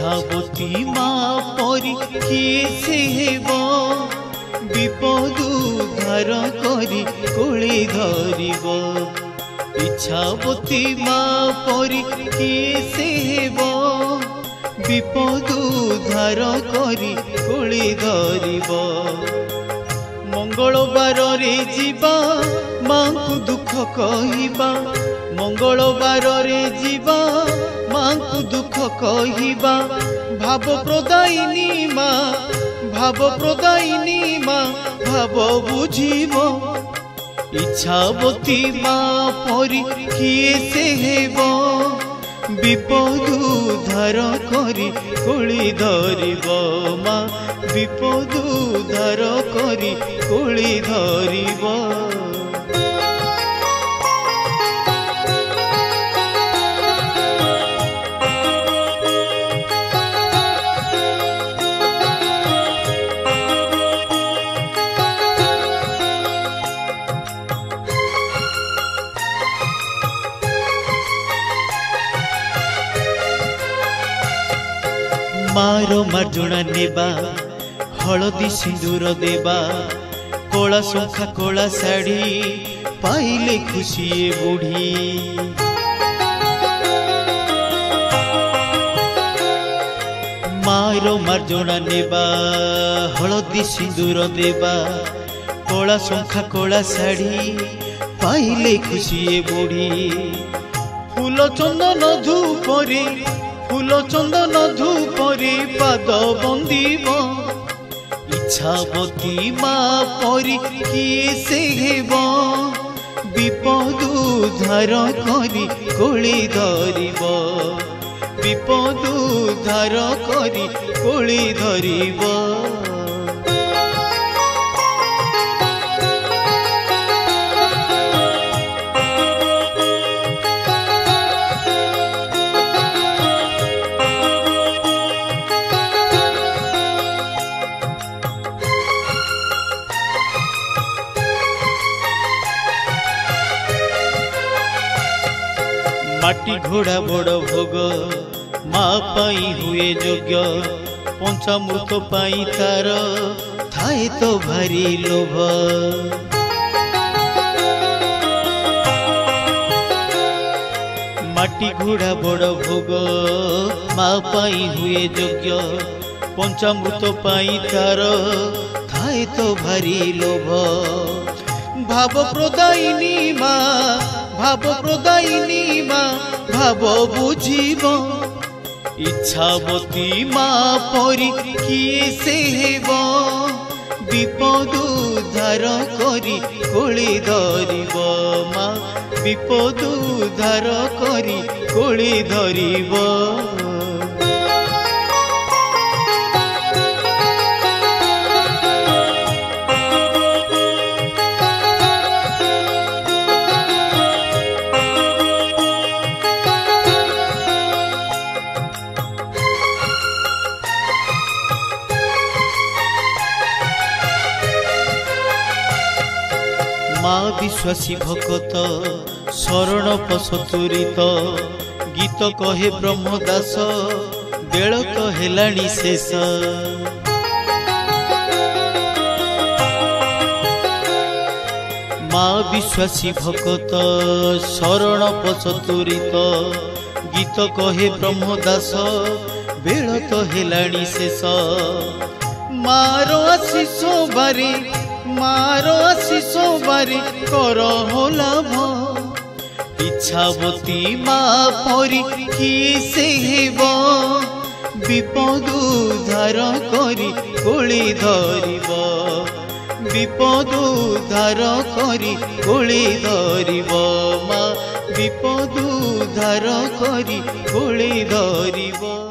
इच्छावती माँ परी किए से हेब विपद उद्धार करी कोले धरिब इच्छावती माँ परी किए से हेब विपद उद्धार करी कोले धरिब मंगलवार रे जीवा माँ को दुख कहिबा मंगलवार रे जीवा माँ को दुख कहिबा भाव प्रदायिनी माँ भाव बुझिब इच्छावती माँ परी किए से हेब विपद उद्धार करी कोले धरिब माँ विपद उद्धार करी कोले धरिब मारो मार्जोना नेबा हलदी सिंदूर देबा कोला शंखा कोला साड़ी पाइले खुशी बुढ़ी मारो मार्जोना नेबा हलदी सिंदूर देबा कोला शंखा कोला साड़ी पाइले खुशी बुढ़ी फूल चंदन धूपरे फूल चंदन धूपरे पाद बंदिब इच्छावती माँ परी किए से हेब विपद उद्धार करी कोले धरिब विपद उद्धार करी कोले धरिब माटी घोड़ा बड़ भोग माँ पाई हुए योग्य पंचामृत पाई तार थाए तो भारी लोभ माटी घोड़ा बड़ भोग माँ पाई हुए योग्य पंचामृत पाई तार थाए तो भारी लोभ भाव प्रदायिनी माँ भाव बुझिब इच्छावती माँ परी किए से हेब विपद उद्धार करी कोले धरिब माँ विपद उद्धार करी कोले धरिब माँ विश्वासी भक्त शरण पसतुरित गीत कहे ब्रह्मदास बेल तो हेलाणी शेष माँ विश्वासी भक्त शरण पसतुरित गीत कहे ब्रह्मदास बेल तो हेलाणी शेष मारो आशीष बारी कर लाभ इच्छावती माँ परी किए से हेब विपद उद्धार करी कोले धरिब विपद उद्धार करी कोले धरिब माँ विपद उद्धार करी कोले धरिब।